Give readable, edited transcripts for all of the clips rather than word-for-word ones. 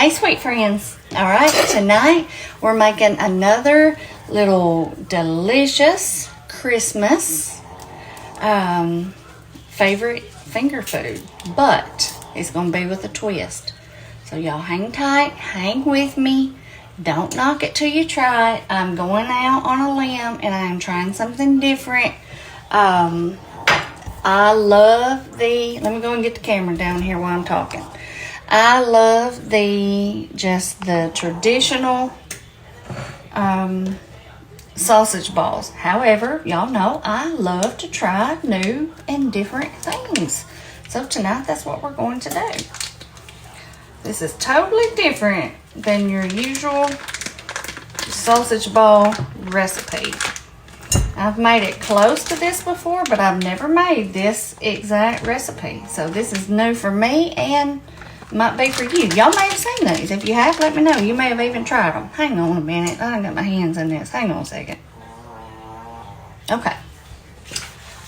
Hey, sweet friends. All right, tonight we're making another little delicious Christmas favorite finger food, but it's going to be with a twist. So y'all hang tight, hang with me. Don't knock it till you try it. I'm going out on a limb and I'm trying something different. I love let me go and get the camera down here while I'm talking. I love the traditional sausage balls. However, y'all know I love to try new and different things. So tonight, that's what we're going to do. This is totally different than your usual sausage ball recipe. I've made it close to this before, but I've never made this exact recipe. So this is new for me and might be for you. Y'all may have seen these. If you have, let me know. You may have even tried them. Hang on a minute. I got my hands in this. Hang on a second. Okay.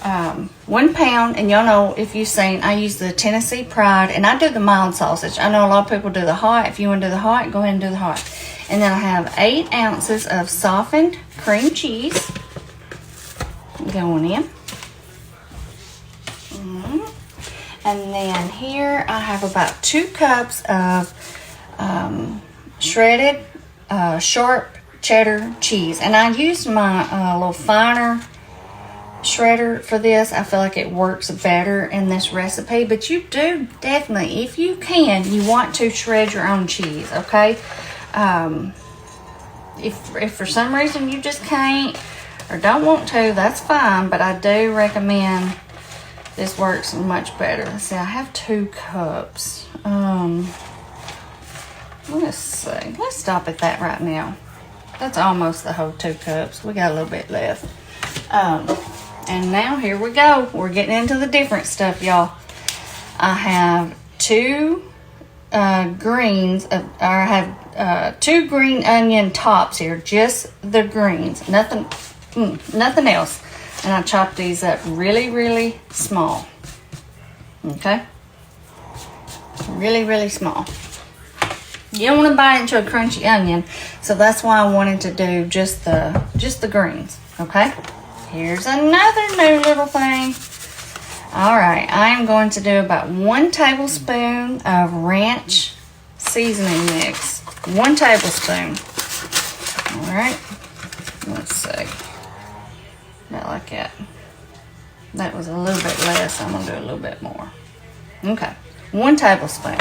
1 pound, and y'all know, if you've seen, I use the Tennessee Pride, and I do the mild sausage. I know a lot of people do the hot. If you want to do the hot, go ahead and do the hot. And then I have 8 ounces of softened cream cheese going in. And then here I have about 2 cups of shredded sharp cheddar cheese. And I used my little finer shredder for this. I feel like it works better in this recipe. But you do definitely, if you can, you want to shred your own cheese, okay? If for some reason you just can't or don't want to, that's fine. But I do recommend this works much better. Let's see, I have 2 cups. Let's see. Let's stop at that right now. That's almost the whole 2 cups. We got a little bit left. And now here we go. We're getting into the different stuff, y'all. I have 2 greens. I have 2 green onion tops here. Just the greens. Nothing else. And I chop these up really, really small. Okay? Really, really small. You don't want to bite into a crunchy onion, so that's why I wanted to do just the greens. Okay? Here's another new little thing. Alright, I am going to do about 1 tablespoon of ranch seasoning mix. 1 tablespoon. Alright. Let's see. Not like that. That was a little bit less. I'm going to do a little bit more. Okay. 1 tablespoon.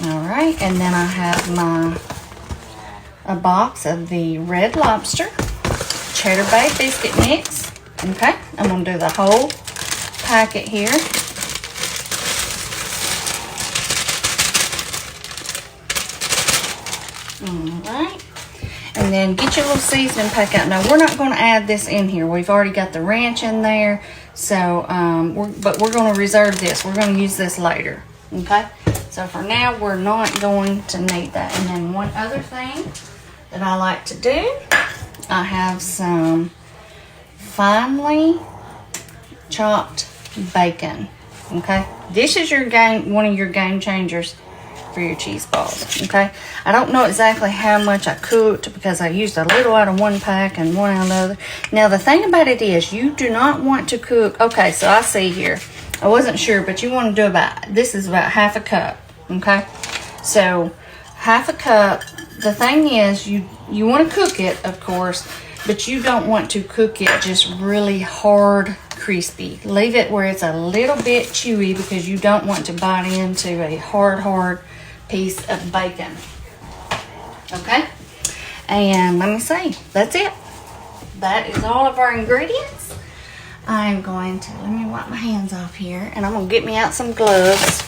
Alright. And then I have a box of the Red Lobster Cheddar Bay Biscuit Mix. Okay. I'm going to do the whole packet here. Alright. And then get your little seasoning pack out. Now, we're not going to add this in here. We've already got the ranch in there. So, but we're going to reserve this. We're going to use this later. Okay? So, for now, we're not going to need that. And then one other thing that I like to do, I have some finely chopped bacon. Okay? This is one of your game changers for your cheese balls. Okay, I don't know exactly how much I cooked because I used a little out of 1 pack and 1 out of the other. Now the thing about it is you do not want to cook. Okay, so I see here, I wasn't sure, but you want to do this is about 1/2 cup. Okay, so 1/2 cup. The thing is you want to cook it, of course, but you don't want to cook it just really hard crispy. Leave it where it's a little bit chewy because you don't want to bite into a hard piece of bacon. Okay? And let me see. That's it. That is all of our ingredients. I'm going to, let me wipe my hands off here, and I'm going to get me out some gloves.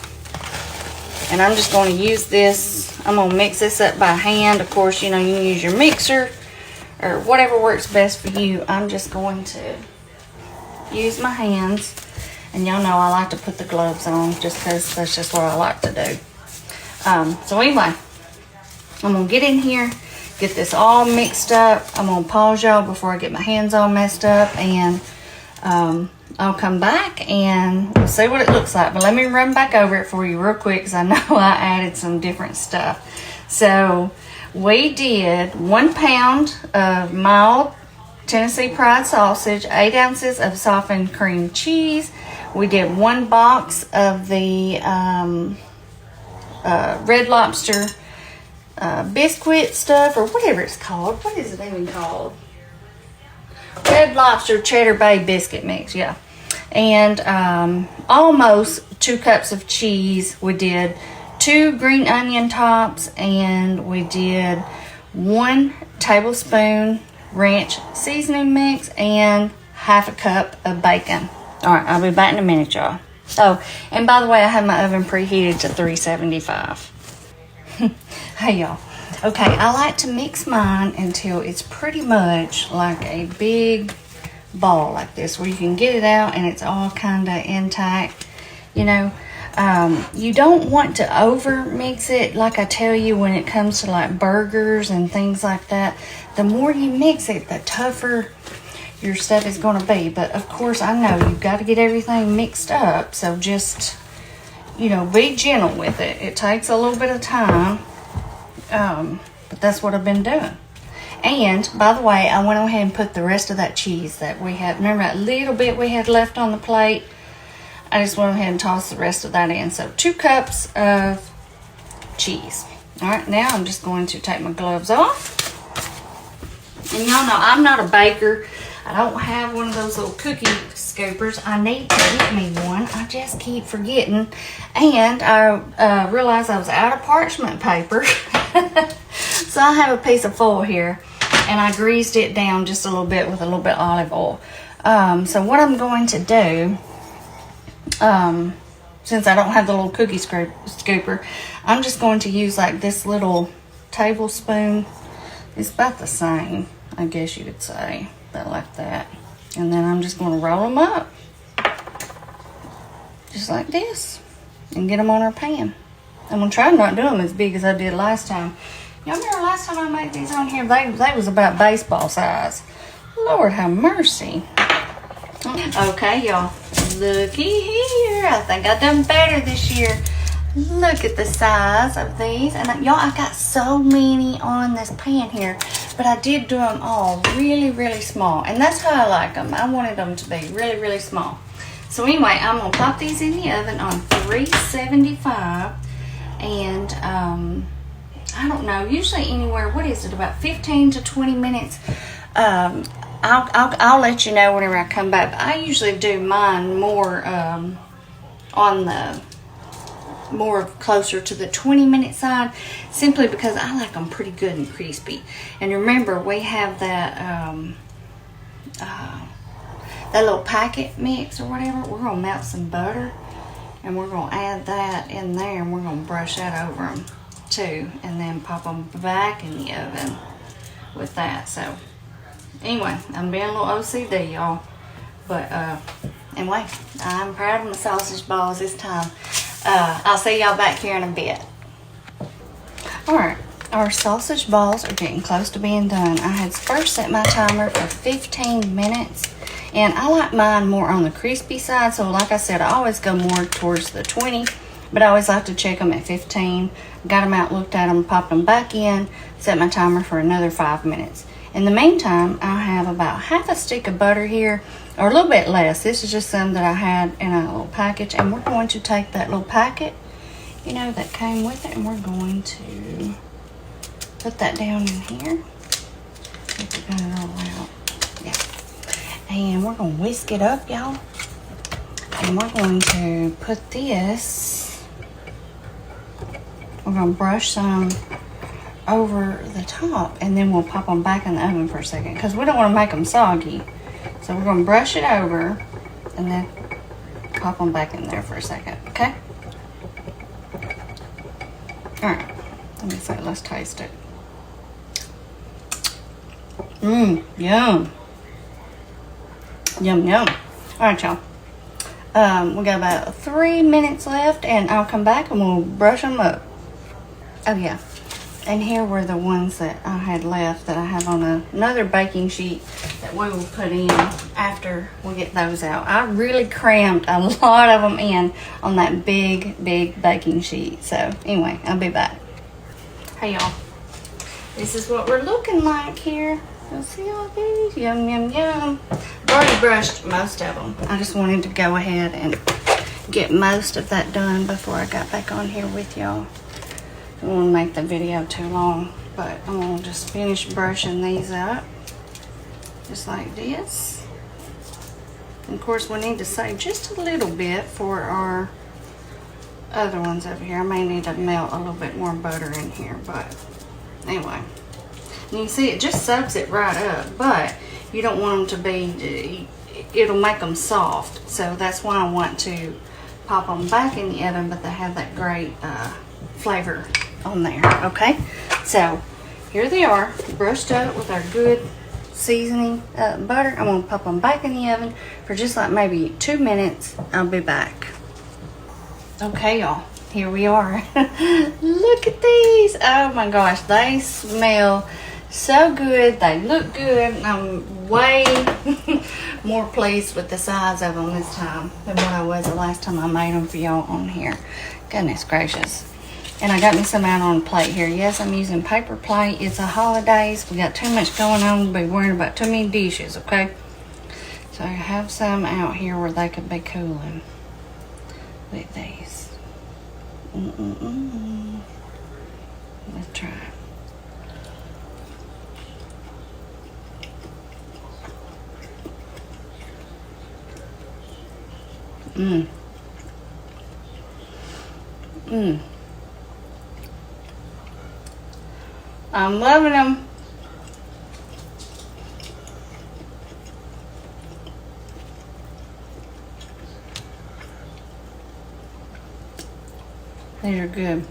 And I'm just going to use this. I'm going to mix this up by hand. Of course, you can use your mixer or whatever works best for you. I'm just going to use my hands. And y'all know I like to put the gloves on just because that's just what I like to do. So anyway, I'm going to get in here, get this all mixed up. I'm going to pause y'all before I get my hands all messed up. And I'll come back and we'll see what it looks like. But let me run back over it for you real quick because I know I added some different stuff. So we did 1 pound of mild Tennessee Pride sausage, 8 ounces of softened cream cheese. We did 1 box of the Red Lobster biscuit stuff, or whatever it's called. What is it even called? Red Lobster Cheddar Bay biscuit mix, yeah. And almost 2 cups of cheese. We did 2 green onion tops, and we did 1 tablespoon ranch seasoning mix and 1/2 cup of bacon. All right, I'll be back in a minute, y'all. Oh, and by the way, I have my oven preheated to 375. Hey, y'all. Okay, I like to mix mine until it's pretty much like a big ball like this, where you can get it out and it's all kind of intact. You know, you don't want to over mix it, like I tell you, when it comes to like burgers and things like that. The more you mix it, the tougher your stuff is going to be. But of course, I know you've got to get everything mixed up, so just, you know, be gentle with it. It takes a little bit of time, but that's what I've been doing. And by the way, I went ahead and put the rest of that cheese that we had, remember that little bit we had left on the plate? I just went ahead and tossed the rest of that in. So 2 cups of cheese. All right, now I'm just going to take my gloves off. And y'all know I'm not a baker. I don't have one of those little cookie scoopers. I need to get me one. I just keep forgetting. And I realized I was out of parchment paper. So I have a piece of foil here. And I greased it down just a little bit with a little bit of olive oil. So what I'm going to do, since I don't have the little cookie scooper, I'm just going to use like this little tablespoon. It's about the same, I guess you could say, about like that. And then I'm just going to roll them up, just like this, and get them on our pan. I'm going to try not to do them as big as I did last time. Y'all remember last time I made these on here, they was about baseball size. Lord have mercy. Okay, y'all, looky here. I think I done better this year. Look at the size of these. And y'all, I got so many on this pan here, but I did do them all really, really small. And that's how I like them. I wanted them to be really, really small. So anyway, I'm going to pop these in the oven on 375. And I don't know, usually anywhere, what is it, about 15 to 20 minutes. I'll let you know whenever I come back. But I usually do mine more on the more closer to the 20-minute side, simply because I like them pretty good and crispy. And remember, we have that that little packet mix or whatever. We're gonna melt some butter and we're gonna add that in there, and we're gonna brush that over them too, and then pop them back in the oven with that. So anyway, I'm being a little OCD, y'all, but anyway, I'm proud of my sausage balls this time. I'll see y'all back here in a bit. Alright, our sausage balls are getting close to being done. I had first set my timer for 15 minutes, and I like mine more on the crispy side, so like I said, I always go more towards the 20, but I always like to check them at 15. Got them out, looked at them, popped them back in, set my timer for another 5 minutes. In the meantime, I have about half a stick of butter here, or a little bit less. This is just some that I had in a little package, and we're going to take that little packet, you know, that came with it, and we're going to put that down in here. Get it all out. Yeah. And we're going to whisk it up, y'all. And we're going to put this, we're going to brush some over the top, and then we'll pop them back in the oven for a second, because we don't want to make them soggy. So we're going to brush it over and then pop them back in there for a second, okay? All right, let me say, let's taste it. Yum. Yum, yum. All right, y'all. We got about 3 minutes left, and I'll come back and we'll brush them up. Oh, yeah. And here were the ones that I had left that I have on another baking sheet that we will put in after we get those out. I really crammed a lot of them in on that big baking sheet. So anyway, I'll be back. Hey y'all, this is what we're looking like here. You'll see all these, yum, yum, yum. I've already brushed most of them. I just wanted to go ahead and get most of that done before I got back on here with y'all. I don't want to make the video too long, but I'm going to just finish brushing these up just like this. And of course, we need to save just a little bit for our other ones over here. I may need to melt a little bit more butter in here, but anyway. And you can see it just soaks it right up, but you don't want them to be, it'll make them soft. So that's why I want to pop them back in the oven, but they have that great flavor on there. Okay, so here they are, brushed up with our good seasoning butter. I'm gonna pop them back in the oven for just like maybe 2 minutes. I'll be back. Okay, y'all, here we are. Look at these. Oh my gosh, they smell so good. They look good. I'm way more pleased with the size of them this time than what I was the last time I made them for y'all on here. Goodness gracious. And I got me some out on a plate here. Yes, I'm using paper plate. It's the holidays. We got too much going on. We'll be worrying about too many dishes, okay? So I have some out here where they could be cooling with these. Let's try it. I'm loving them. These are good.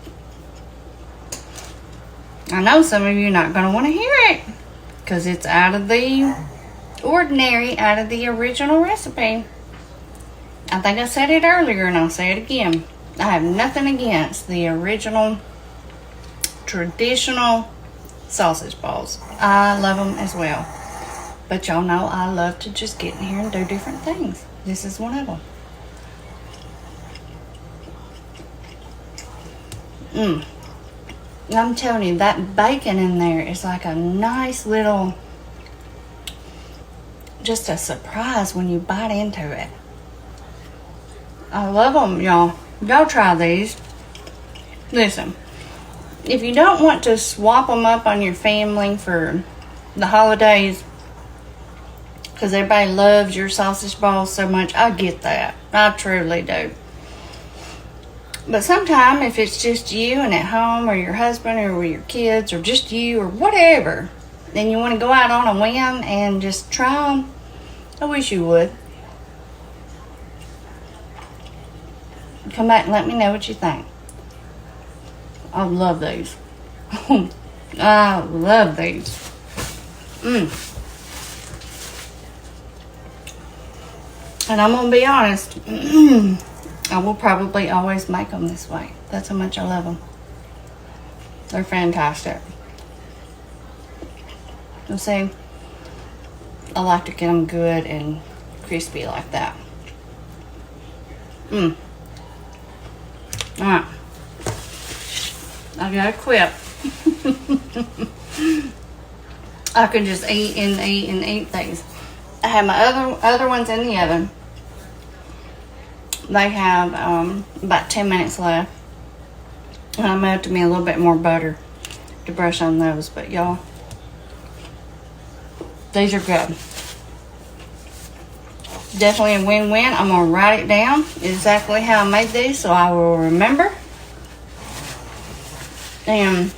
I know some of you are not going to want to hear it because it's out of the ordinary, out of the original recipe. I think I said it earlier and I'll say it again. I have nothing against the original traditional sausage balls. I love them as well. But y'all know I love to just get in here and do different things. This is one of them. I'm telling you, that bacon in there is like a nice little, just a surprise when you bite into it. I love them, y'all. Y'all try these. Listen, if you don't want to swap them up on your family for the holidays, because everybody loves your sausage balls so much, I get that. I truly do. But sometimes if it's just you and at home, or your husband, or with your kids, or just you, or whatever, then you want to go out on a whim and just try them, I wish you would. Come back and let me know what you think. I love these. I love these. And I'm going to be honest, I will probably always make them this way. That's how much I love them. They're fantastic. You see, I like to get them good and crispy like that. Alright. I gotta quit. I can just eat and eat and eat these. I have my other ones in the oven. They have about 10 minutes left. And I melted me a little bit more butter to brush on those. But y'all, these are good. Definitely a win-win. I'm going to write it down exactly how I made these so I will remember. And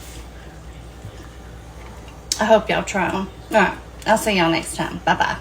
I hope y'all try them. Alright, I'll see y'all next time. Bye-bye.